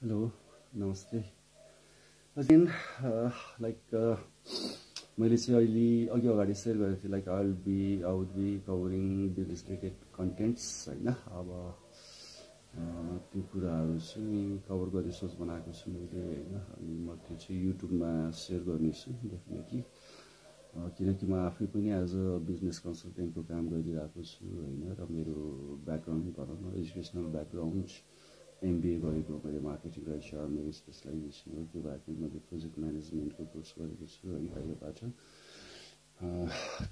Hello, namaste. Again, मैले चाहिँ अहिले अघि अगाडि सेयर गरेको थिएँ I would be covering business related contents हैन अब त्यो कुराहरु चाहिँ कभर गर्ने सोच बनाएको छु मैले हैन अनि म त्यो चाहिँ युट्युबमा शेयर गर्ने छु डेफिनेटली किनकि म आफै पनि एज अ बिजनेस कन्सल्टेन्टको काम गरिरहेको छु हैन र मेरो ब्याकग्राउन्ड भनौँ न एजुकेसनल ब्याकग्राउन्ड MBA गरेको मैले मार्केटिङ र HR मेरो स्पेशलाइजेसन हो त्यो बाहेक मैले प्रोजेक्ट म्यानेजमेन्टको कोर्स गरेको छु है बाहिरबाट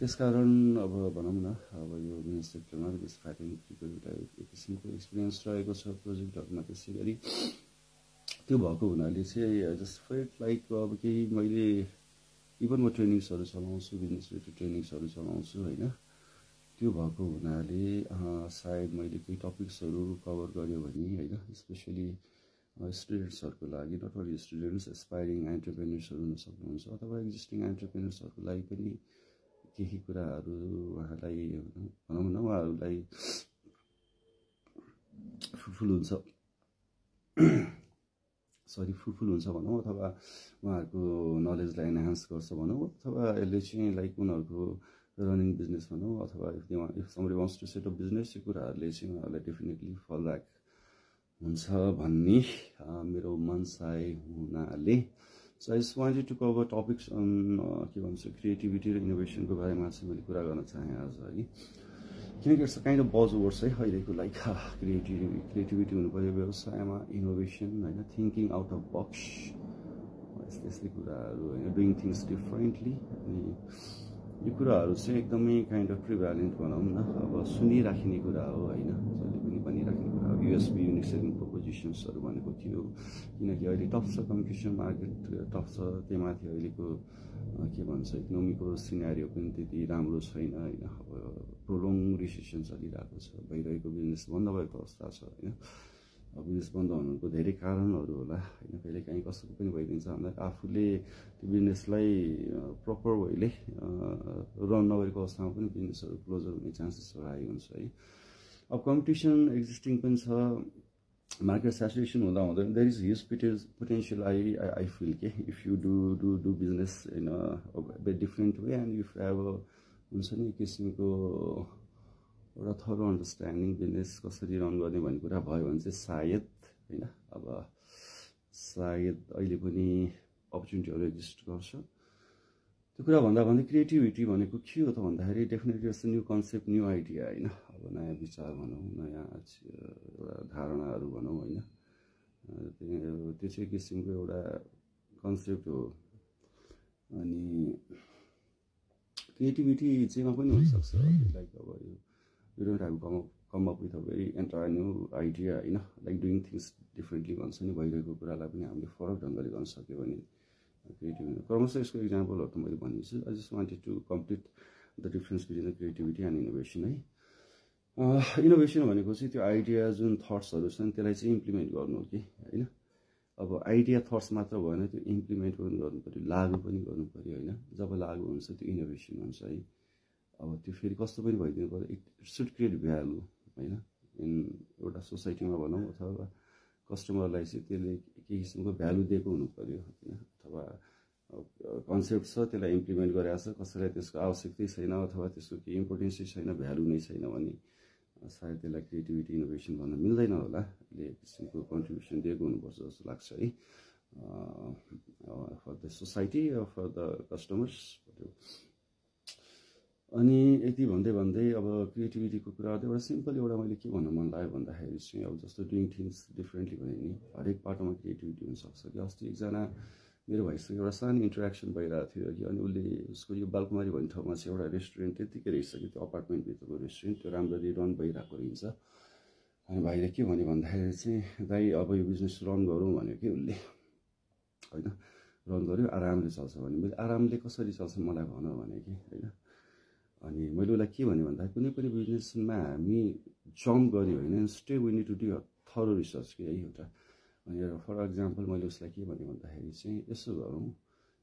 त्यसकारण अब भनौँ न अब यो बिजनेस सेक्टरमा बिजनेस फ्याटेनिटीको एउटा एक किसिमको एक्सपिरियन्स रहेको छ प्रोजेक्टहरुमा त्यसै गरी त्यो भएको हुनाले चाहिँ जस्ट फेल्ट लाइक अब केही मैले इभन म ट्रेनिङ्सहरु चलाउँछु बिजनेस रिलेटेड ट्रेनिङ्सहरु चलाउँछु हैन त्यो भएको हुनाले सायद मैले केही टपिक्सहरु कभर गर्यो भने हैन स्पेशली स्टुडेन्ट्सहरुको लागि नट ओन्ली स्टुडेन्ट्स एस्पायरिङ एन्टरप्रेन्योर्सहरु हुन सक्नुहुन्छ अथवा एक्जिस्टिङ एन्टरप्रेन्योर्सहरुको लागि पनि केही कुराहरु उहाँलाई भनौँ न उहाँहरुलाई फ्रुटफुल हुन्छ फ्रुटफुल हुन्छ भनौँ अथवा उहाँहरुको नलेजलाई एनहान्स गर्छ भनौँ अथवा यसले चाहिँ लाइक उनीहरुको running business भनौँ अथवा if somebody wants to set up business यो कुराहरुले चाहिँ उहाँहरुलाई डेफिनेटली फलब्याक हुन्छ भन्ने मेरो मनसाय हुनाले so I just wanted to cover topics on के भन्छ क्रिएटिभिटी र इनोभेसनको बारेमा चाहिँ मैले कुरा गर्न चाहे आज है किनकि it's a kind of buzzwords है अहिलेको लाइक क्रिएटिभिटी हुनु पर्यो व्यवसायमा इनोभेसन हैन थिंकिङ आउट अफ बक्स यस्तै कुराहरु हैन डुइङ थिंग्स डिफरेन्टली अनि यो कुराहरु चाहिँ एकदमै काइन्ड अफ प्रिभ्यालेन्ट भनौँ न अब सुनिराख्ने कुरा हो हैन जहिले पनि भनिराख्ने कुरा हो यूएसपी युनिक सेलिङ प्रोपोजिसन्सहरु भनेको थियो किनकि अहिले टफ छ कम्पिटिसन मार्केट टफ छ त्यहीमाथि अहिलेको के भन्छ इकोनोमिकको सिनेरियो पनि त्यति राम्रो छैन हैन अब प्रोलोङ रिसेसन चलिरहेको छ भइरहेको बिजनेस बन्द भएको अवस्था छ हैन बिजनेस बन्द हुनुको धेरै कारणहरु होला हैन कहिलेकाहीँ कसैको पनि भइदिन्छ हामीलाई आफूले त्यो बिजनेसलाई प्रपर वेले रन नगरेको अवस्थामा पनि बिजनेसहरु क्लोजर हुने चान्सेसहरु हाई हुन्छ है अब कम्पिटिसन एक्जिस्टिङ पनि छ मार्केट स्याचुरेसन हुँदा हुँदै there is huge potential I feel के if you do business in a different way and if have हुन्छ नि किसिमको एउटा थरो अन्डरस्ट्यान्डिङ बिजनेस कसरी रन गर्ने भन्ने कुरा भयो भने चाहिँ सायद हैन अब सायद अहिले पनि अपर्चुनिटीहरु एक्जिस्ट गर्छ त्यो कुरा भन्दा भन्दै क्रिएटिभिटी भनेको के हो त भन्दाखेरि definitely it's new concept new idea हैन अब नयाँ विचार भनौँ नयाँ एउटा धारणाहरु भनौँ हैन त्यो चाहिँ किसिमको एउटा कन्सेप्ट हो अनि क्रिएटिभिटी जेमा पनि हुन सक्छ लाइक अब यो you don't have to come up with a very entire new idea like doing things differently भन्छ नि भइरहेको कुरालाई पनि हामीले फरक ढंगले गर्न सक्यो भने क्रिएटिभिटी क्रमशः यसको एक्जाम्पलहरु त मैले भनिदिन्छु I just wanted to complete the difference between the creativity and innovation है इनोभेसन भनेको चाहिँ त्यो आइडिया जुन थट्सहरु छन् त्यसलाई चाहिँ इम्प्लिमेन्ट गर्नु हो कि हैन अब आइडिया थट्स मात्र भएन त्यो इम्प्लिमेन्ट पनि गर्नु पर्यो लागु पनि गर्नु पर्यो हैन जब लागु हुन्छ त्यो इनोभेसन हुन्छ है अब त्यो फेरि कस्तो पनि भइदिनु पर्यो इट शुड क्रिएट भ्यालु हैन इन एउटा सोसाइटीमा भनौँ अथवा कस्टमरलाई चाहिँ त्यसले केही किसिमको भ्यालु दिएको हुनु पर्यो हैन अथवा कन्सेप्ट छ त्यसलाई इम्प्लिमेन्ट गरेछ कसैलाई त्यसको आवश्यकता छैन अथवा त्यसको केही इम्पोर्टेन्स छैन भ्यालु नै छैन भने सायद त्यसलाई क्रिएटिभिटी इनोभेसन भन्न मिल्दैन होला यसले किसिमको कन्ट्रिब्युसन दिएको हुनुपर्छ जस्तो लाग्छ है for the society for the customers अनि यति भन्दै अब क्रिएटिभिटीको कुरा एउटा सिम्पल एउटा मैले के भन्न मन लाग्यो भन्दाखेरि चाहिँ अब जस्तो डुइङ थिंग्स डिफरेन्टली भने नि हरेक पाटोमा क्रिएटिभिटी हुन सक्छ कि अस्ति एकजना मेरो भाइसँग एउटा सानो इन्टरेक्सन भइरहेको थियो कि अनि उसले उसको यो बालकुमारी भन्ने ठाउँमा चाहिँ एउटा रेस्टुरेन्ट त्यतिकै रहेछ कि त्यो अपार्टमेन्ट भित्रको रेस्टुरेन्ट त्यो राम्ररी रन भइरहेको रहेछ अनि भाइले के भन्यो भन्दाखेरि चाहिँ दाइ अब यो बिजनेस रन गरौँ भन्यो कि उसले हैन रन गर्यो आरामले चल्छ भने मैले आरामले कसरी चल्छ मलाई भन भने कि हैन अनि मैले उसलाई के भने भन्दा कुनै पनि बिजनेसमा हामी जम्प गर्यो हैन stay we need to do thorough research के है एउटा अनि फर एक्जाम्पल मैले उसलाई के भने भन्दाखेरि चाहिँ यसो गरौँ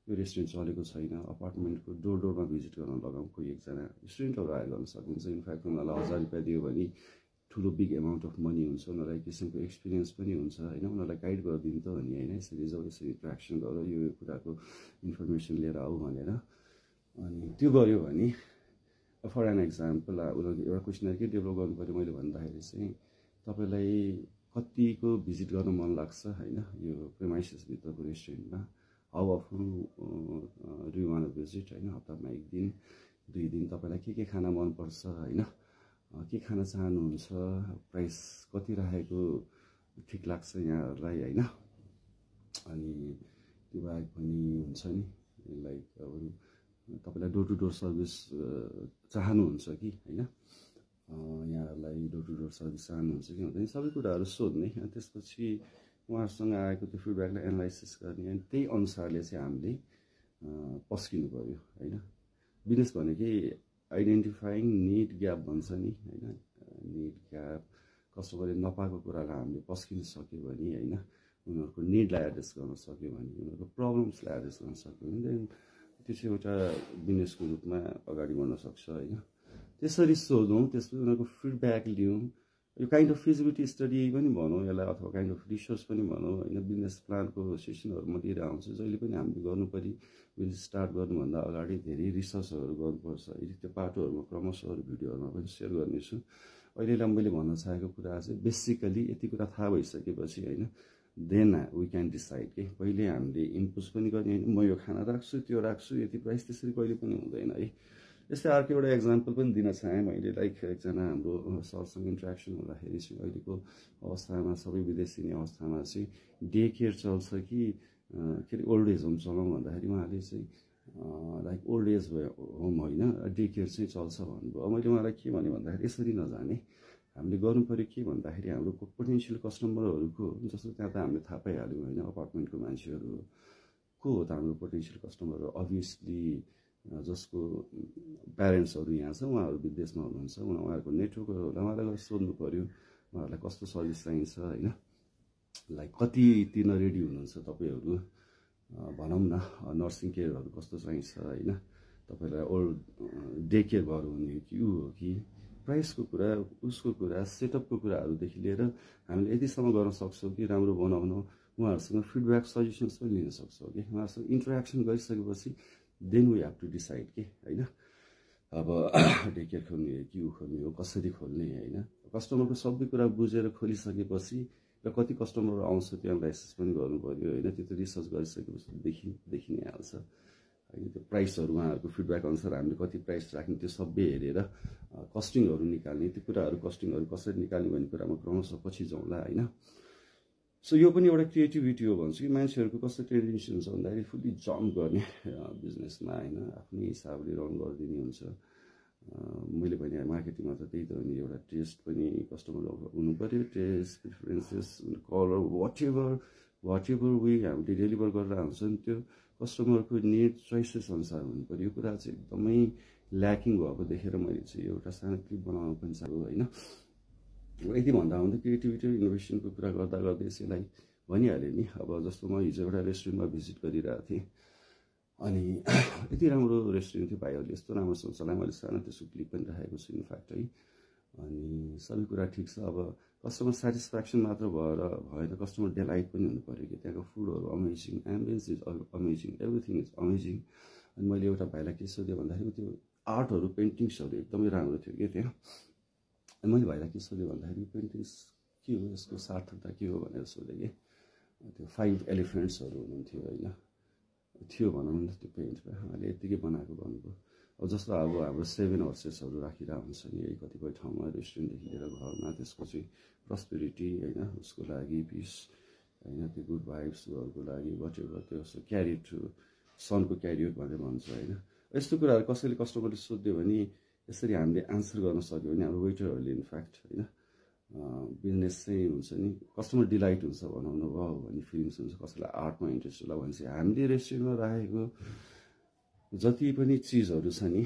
यो रेस्टुरेन्ट चलेको छैन अपार्टमेन्टको डोरमा भिजिट गर्न लगाउँ कोही एकजना स्टुडेन्टहरु आएर गर्न सकिन्छ इनफ्याक्ट उनीहरूलाई 1000 रुपैयाँ दियो भने ठुलो बिग एमाउन्ट अफ मनी हुन्छ, उनीहरूलाई किसिमको एक्सपिरियन्स पनि हुन्छ होइन, उनीहरूलाई गाइड गरिदिनु त हो नि होइन, यसरी जाऊ यसरी इन्ट्रेक्सन गर, यो कुराको इन्फर्मेसन लिएर आऊ भनेर। अनि त्यो गऱ्यो भने फर एन एक्जाम्पल उनीहरूले एउटा क्वेसनर के डेभलप गर्नु पऱ्यो मैले भन्दाखेरि चाहिँ तपाईँलाई कतिको भिजिट गर्न मन लाग्छ होइन यो प्रेमाइसेसभित्रको रेस्टुरेन्टमा, how often do you one visit होइन, हप्तामा 1 दिन 2 दिन तपाईँलाई के खाना मनपर्छ होइन, के खान चाहनुहुन्छ, प्राइस कति राखेको ठिक लाग्छ यहाँहरूलाई होइन। अनि त्यो बाहेक पनि हुन्छ नि लाइक अब तपाईँलाई डोर टु डोर सर्भिस चाहनुहुन्छ कि होइन, यहाँहरूलाई डोर टु डोर सर्भिस चाहनुहुन्छ कि हुँदैन, सबै कुराहरू सोध्ने। अनि त्यसपछि उहाँहरूसँग आएको त्यो फिडब्याकलाई एनालाइसिस गर्ने, अनि त्यही अनुसारले चाहिँ हामीले पस्किनु पऱ्यो होइन। बिजनेस भनेकै आइडेन्टिफाइङ निड ग्याप भन्छ नि होइन, निड ग्याप कस्टमरले नपाएको कुरालाई हामीले पस्किन सक्यो भने होइन, उनीहरूको निडलाई एड्रेस गर्न सक्यो भने, उनीहरूको प्रब्लम्सलाई एड्रेस गर्न सक्यो भने देन त्यो चाहिँ एउटा बिजनेसको रूपमा अगाडि बढ्न सक्छ होइन। त्यसरी सोधौँ, त्यसपछि उनीहरूको फिडब्याक लिउँ, यो काइन्ड अफ फिजिबिलिटी स्टडी पनि भनौँ यसलाई, अथवा काइन्ड अफ रिसर्च पनि भनौँ होइन। बिजनेस प्लानको सेसनहरू म लिएर आउँछु, जहिले पनि हामीले गर्नु पऱ्यो, बिजनेस स्टार्ट गर्नुभन्दा अगाडि धेरै रिसर्चहरू गर्नुपर्छ। त्यो पाटोहरूमा क्रमशः भिडियोहरूमा पनि सेयर गर्नेछु। अहिलेलाई मैले भन्न चाहेको कुरा चाहिँ बेसिकली यति कुरा थाहा भइसकेपछि होइन, देन वी क्यान डिसाइड के पहिले हामीले इम्पोज पनि गर्ने होइन, म यो खाना राख्छु त्यो राख्छु यति प्राइस, त्यसरी कहिले पनि हुँदैन है। यस्तै अर्को एउटा एक्जाम्पल पनि दिन चाहेँ मैले, लाइक एकजना हाम्रो सरसँग इन्ट्रेक्सन हुँदाखेरि चाहिँ अहिलेको अवस्थामा सबै विदेशी अवस्थामा चाहिँ डे केयर चल्छ कि के अरे ओल्ड एज होम चलाउँ भन्दाखेरि उहाँले चाहिँ लाइक ओल्ड एज होम होइन डे केयर चाहिँ चल्छ भन्नुभयो। अब मैले उहाँलाई के भने भन्दाखेरि यसरी नजाने, हामीले गर्नु पऱ्यो के भन्दाखेरि हाम्रो पोटेन्सियल कस्टमरहरूको जस्तो त्यहाँ त हामीले थाहा पाइहाल्यौँ होइन, अपार्टमेन्टको मान्छेहरू को हो त हाम्रो पोटेन्सियल कस्टमरहरू, अभियसली जसको प्यारेन्ट्सहरू यहाँ छ, उहाँहरू विदेशमा हुनुहुन्छ, उहाँहरूको नेटवर्कहरू होला, उहाँलाई गएर सोध्नु पऱ्यो उहाँहरूलाई कस्तो सर्भिस चाहिन्छ होइन, लाइक कति तिर्न रेडी हुनुहुन्छ तपाईँहरू, भनौँ न नर्सिङ केयरहरू कस्तो चाहिन्छ होइन, तपाईँलाई ओल्ड डे केयर घर हुने हो कि ऊ हो कि, प्राइसको कुरा उसको कुरा सेटअपको कुराहरूदेखि लिएर हामीले यतिसम्म गर्न सक्छौँ कि राम्रो बनाउनु, उहाँहरूसँग फिडब्याक सजेसन्स पनि लिन सक्छौँ कि, उहाँहरूसँग इन्टरेक्सन गरिसकेपछि then we have to decide के होइन, अब डे केयर खोल्ने हो कि ऊ खोल्ने हो, कसरी खोल्ने होइन। कस्टमरको सबै कुरा बुझेर खोलिसकेपछि र कति कस्टमर आउँछ त्यो एनालाइसिस पनि गर्नु पऱ्यो होइन, त्यो त रिसर्च गरिसकेपछि देखि नै हाल्छ होइन। त्यो प्राइसहरू उहाँहरूको फिडब्याक अनुसार हामीले कति प्राइस राख्ने त्यो सबै हेरेर कस्टिङहरू निकाल्ने, त्यो कुराहरू कस्टिङहरू कसरी निकाल्ने भन्ने कुरामा क्रमशः पछि जाउँला होइन। सो यो पनि एउटा क्रिएटिभिटी हो भन्छु कि मान्छेहरूको कस्तो टेन्डेन्सी हुन्छ भन्दाखेरि फुल्ली जम्प गर्ने बिजनेसमा होइन, आफ्नै हिसाबले रन गरिदिने हुन्छ। मैले भने मार्केटिङमा त त्यही त हो नि, एउटा टेस्ट पनि कस्टमर हुनु पऱ्यो, test preferences colour whatever way हामीले डेलिभर गरेर हुन्छ नि, त्यो कस्टमरको निड चोइसेस अनुसार हुनु पऱ्यो। यो कुरा चाहिँ एकदमै ल्याकिङ भएको देखेर मैले चाहिँ एउटा सानो क्लिप बनाउनु पनि चाहेको होइन। यति भन्दा हुँदा क्रिएटिभिटी र इनोभेसनको कुरा गर्दा गर्दै यसलाई भनिहालेँ नि। अब जस्तो म हिजो एउटा रेस्टुरेन्टमा भिजिट गरिरहेको थिएँ, अनि यति राम्रो रेस्टुरेन्ट थियो, भाइहरूले यस्तो राम्रो सोच्नलाई मैले सानो त्यसको क्लिप पनि राखेको छु इनफ्याक्ट है। अनि सबै कुरा ठिक छ, अब कस्टमर सेटिस्फ्याक्सन मात्र भएन, कस्टमर डेलाइट पनि हुनु पऱ्यो कि, त्यहाँको फुडहरू amazing, ambience is amazing, everything is amazing. अनि मैले एउटा भाइलाई के सोधेँ भन्दाखेरि त्यो आर्टहरू पेन्टिङ्सहरू एकदमै राम्रो थियो कि त्यहाँ। अनि मैले भाइलाई के सोधेँ भन्दाखेरि यो पेन्टिङ्स के हो, यसको सार्थकता के हो भनेर सोधेँ कि, त्यो 5 एलिफेन्ट्सहरू हुनुहुन्थ्यो होइन, थियो भनौँ न त्यो पेन्टमा, उहाँले यत्तिकै बनाएको भन्नुभयो। अब जस्तो अब हाम्रो 7 हर्सेसहरू राखिरहेको हुन्छ नि है कतिपय ठाउँमा, रेस्टुरेन्टदेखि लिएर घरमा, त्यसको चाहिँ प्रस्पेरिटी होइन, उसको लागि पिस होइन, त्यो गुड भाइब्सहरूको लागि वाट एभर त्यो क्यारी टु सनको क्यारियर भनेर भन्छ होइन। यस्तो कुराहरू कसैले कस्टमरले सोध्यो भने यसरी हामीले आन्सर गर्न सक्यो भने हाम्रो वेटरहरूले इनफ्याक्ट होइन बिजनेस चाहिँ हुन्छ नि, कस्टमर डिलाइट हुन्छ भनौँ न, वाउ भन्ने फिलिङ्स हुन्छ। कसैलाई आर्टमा इन्ट्रेस्ट होला भने चाहिँ हामीले रेस्टुरेन्टमा राखेको जति पनि चिजहरू छ नि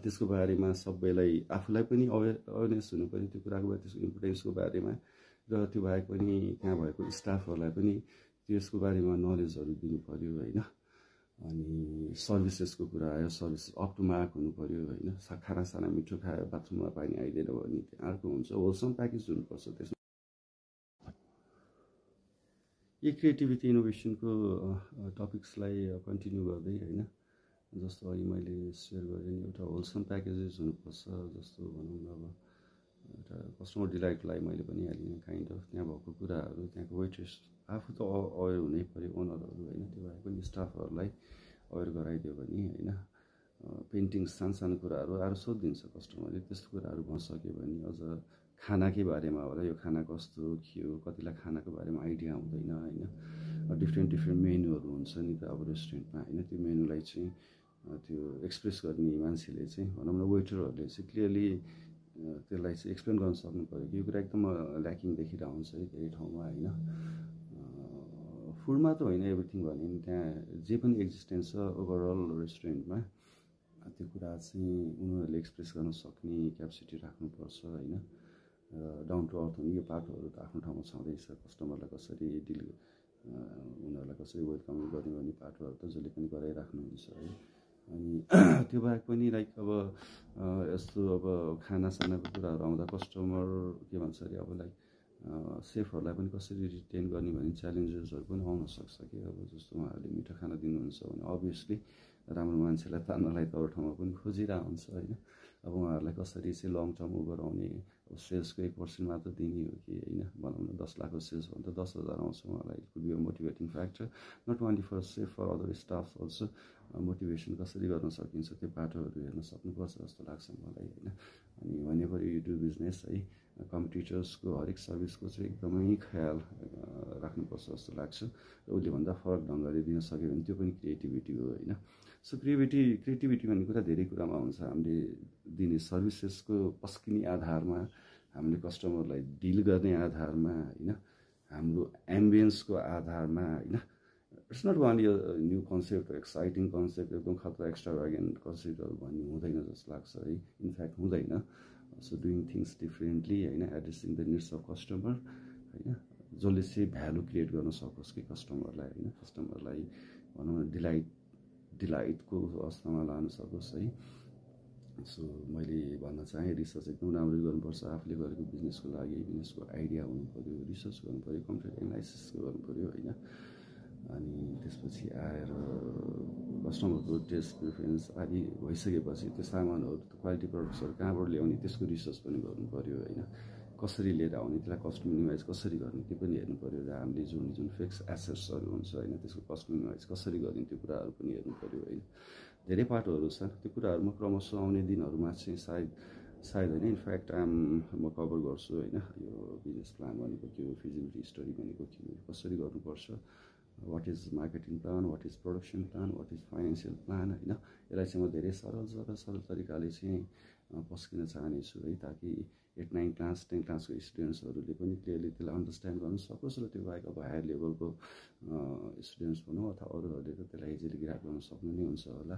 त्यसको बारेमा सबैलाई आफूलाई पनि अवेरनेस हुनु पऱ्यो त्यो कुराको बारे, त्यसको इम्पोर्टेन्सको बारेमा, र त्यो बाहेक पनि त्यहाँ भएको स्टाफहरूलाई पनि त्यसको बारेमा नलेजहरू दिनु पऱ्यो होइन। अनि सर्भिसेसको कुरा आयो, सर्भिस अप टु मार्क हुनु पऱ्यो होइन। खानासाना मिठो खायो, बाथरुममा पानी आइदिएर भने अर्को हुन्छ, होलसम प्याकेज हुनुपर्छ। त्यसमा यही क्रिएटिभिटी इनोभेसनको टपिक्सलाई कन्टिन्यू गर्दै होइन, जस्तो अघि मैले सेयर गरेँ नि, एउटा होलसम प्याकेजेस हुनुपर्छ। जस्तो भनौँ न, अब एउटा कस्टमर डिलाइटको लागि मैले पनि हालिनँ काइन्ड अफ त्यहाँ भएको कुराहरू, त्यहाँको वेट्रेस आफू त अवेर हुनै पऱ्यो, ओनरहरू होइन, त्यो भए पनि स्टाफहरूलाई अवेर गराइदियो भने होइन। पेन्टिङ सानो कुराहरू अरू सोधिदिन्छ कस्टमरले, त्यस्तो कुराहरू भइसक्यो भने अझ खानाकै बारेमा होला, यो खाना कस्तो थियो, कतिलाई खानाको बारेमा आइडिया हुँदैन होइन। डिफ्रेन्ट मेनुहरू हुन्छ नि त अब रेस्टुरेन्टमा होइन, त्यो मेनुलाई चाहिँ त्यो एक्सप्रेस गर्ने मान्छेले चाहिँ भनौँ न वेटरहरूले चाहिँ क्लियरली त्यसलाई चाहिँ एक्सप्लेन गर्न सक्नु पऱ्यो कि यो कुरा एकदम ल्याकिङ देखिरहेको हुन्छ है धेरै ठाउँमा होइन। फुडमा त होइन एभ्रिथिङ भने नि, त्यहाँ जे पनि एक्जिस्टेन्स छ ओभरअल रेस्टुरेन्टमा, त्यो कुरा चाहिँ उनीहरूले एक्सप्रेस गर्न सक्ने क्यापेसिटी राख्नुपर्छ होइन। डाउन टु अर्थ हुने, यो पाटोहरू त आफ्नो ठाउँमा छँदैछ, कस्टमरलाई कसरी डिल उनीहरूलाई कसरी वेलकम गर्ने भन्ने पाटोहरू त जसले पनि गराइराख्नुहुन्छ है। अनि त्यो बाहेक पनि लाइक अब यस्तो अब खानासानाको कुराहरू आउँदा कस्टमर के भन्छ अरे, अब लाइक सेफहरूलाई पनि कसरी रिटेन गर्ने भन्ने च्यालेन्जेसहरू पनि आउन सक्छ कि। अब जस्तो उहाँहरूले मिठो खाना दिनुहुन्छ भने अभियसली राम्रो मान्छेलाई तान्नलाई त अरू ठाउँमा पनि खोजिरहेको हुन्छ होइन। अब उहाँहरूलाई कसरी चाहिँ लङ टर्म उ गराउने, सेल्सको 1% मात्र दिने हो कि होइन। भनौँ न 10 लाखको सेल्स भने त 10,000 आउँछ उहाँलाई, it could be a motivating factor, not only for chef, for other staff also. Motivation कसरी गर्न सकिन्छ त्यो बाटोहरू हेर्न सक्नुपर्छ जस्तो लाग्छ मलाई होइन। अनि भनेपर यु डु बिजनेस है, कम्पिटिटर्सको हरेक सर्भिसको चाहिँ एकदमै ख्याल राख्नुपर्छ जस्तो लाग्छ। र उसले भन्दा फरक ढङ्गले दिन सक्यो भने त्यो पनि क्रिएटिभिटी हो होइन। सो क्रिएटिभिटी भन्ने कुरा धेरै कुरामा हुन्छ। हामीले दिने सर्भिसेसको पस्किने आधारमा, हामीले कस्टमरलाई डिल गर्ने आधारमा होइन, हाम्रो एम्बियन्सको आधारमा होइन। It's not only new concept, exciting concept, एकदम खतरा एक्स्ट्राभ्यागेन्ट कन्सेप्टहरू भन्ने हुँदैन जस्तो लाग्छ है। इनफ्याक्ट हुँदैन। सो डुइङ थिङ्स डिफ्रेन्टली होइन, addressing the needs of customer होइन, जसले चाहिँ भ्यालु क्रिएट गर्न सकोस् कि कस्टमरलाई होइन। कस्टमरलाई भनौँ न डिलाइटको अवस्थामा लान सकोस् है। सो मैले भन्न चाहेँ रिसर्च एकदम राम्ररी गर्नुपर्छ। आफूले गरेको बिजनेसको लागि बिजनेसको आइडिया हुनु पऱ्यो, रिसर्च गर्नु पऱ्यो, कम्प्युटर एनालाइसिस गर्नु पऱ्यो होइन। अनि त्यसपछि आएर कस्टमरको टेस्ट प्रिफरेन्स आदि भइसकेपछि त्यो सामानहरू, क्वालिटी प्रडक्ट्सहरू कहाँबाट ल्याउने त्यसको रिसर्च पनि गर्नु पऱ्यो होइन। कसरी लिएर आउने, त्यसलाई कस्ट मिनिमाइज कसरी गर्ने त्यो पनि हेर्नु पऱ्यो। र हामीले जुन फिक्स एसेट्सहरू हुन्छ होइन, त्यसको कस्ट मिनिमाइज कसरी गर्ने त्यो कुराहरू पनि हेर्नु पऱ्यो होइन। धेरै पाटोहरू छ, त्यो कुराहरूमा क्रमशः आउने दिनहरूमा चाहिँ सायद होइन, इनफ्याक्ट म कभर गर्छु होइन। यो बिजनेस प्लान भनेको के हो, फिजिबिलिटी स्टडी भनेको के हो, कसरी गर्नुपर्छ, what is marketing plan, what is production plan, what is financial plan होइन। यसलाई चाहिँ म धेरै सरल तरिकाले चाहिँ पस्किन चाहनेछु है, ताकि 8, 9 क्लास 10 क्लासको स्टुडेन्ट्सहरूले पनि क्लियरली त्यसलाई अन्डरस्ट्यान्ड गर्न सकोस्। र त्यो बाहेक अब हायर लेभलको स्टुडेन्ट्स भनौँ अथवा अरूहरूले त त्यसलाई इजिली ग्राफ गर्न सक्नु नै हुन्छ होला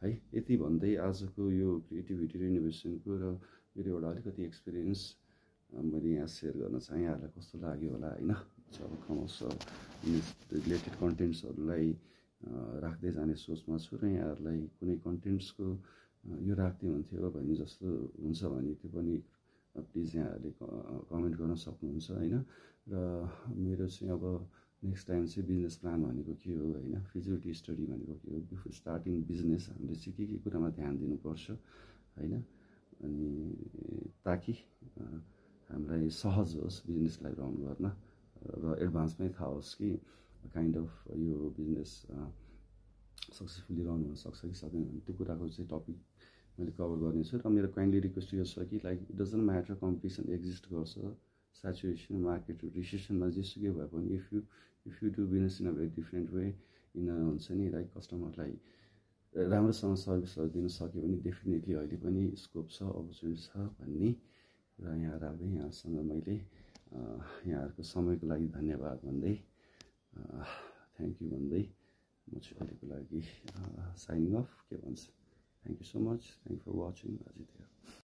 है। यति भन्दै आजको यो क्रिएटिभिटी र इनोभेसनको र मेरो एउटा अलिकति एक्सपिरियन्स मैले यहाँ सेयर गर्न चाहेँ। यहाँहरूलाई कस्तो लाग्यो होला होइन। अब क्रमशः रिलेटेड कन्टेन्ट्सहरूलाई राख्दै जाने सोचमा छु। र यहाँहरूलाई कुनै कन्टेन्ट्सको यो राख्दै हुन्थ्यो भन्ने जस्तो हुन्छ भने त्यो पनि प्लिज यहाँहरूले कमेन्ट गर्न सक्नुहुन्छ होइन। र मेरो चाहिँ अब नेक्स्ट टाइम चाहिँ बिजनेस प्लान भनेको के हो होइन, फिजिबिलिटी स्टडी भनेको के हो, बिफोर स्टार्टिङ बिजनेस हामीले चाहिँ के कुरामा ध्यान दिनुपर्छ होइन। अनि ताकि हामीलाई सहज होस् बिजनेसलाई रन गर्न, र एडभान्समै थाहा होस् कि काइन्ड अफ यो बिजनेस सक्सेसफुली रन हुनसक्छ कि सक्दैन भने त्यो कुराको चाहिँ टपिक मैले कभर गर्नेछु। र मेरो काइन्डली रिक्वेस्ट यो छ कि like it doesn't matter competition exist गर्छ, सेचुरेसन मार्केट रिसेसनमा जेसुकै भए पनि if you do business in a very different way, हुन्छ नि लाइक कस्टमरलाई राम्रोसँग सर्भिसहरू दिन सक्यो भने डेफिनेटली अहिले पनि स्कोप छ, अपर्च्युनिटी छ भन्ने कुरा यहाँ राख्दै यहाँसँग मैले यहाँहरूको समयको लागि धन्यवाद भन्दै थ्याङ्क यू भन्दै म चाहिँ अहिलेको लागि साइनिङ अफ के भन्छ। Thank you so much. Thank you for watching. Ajit here.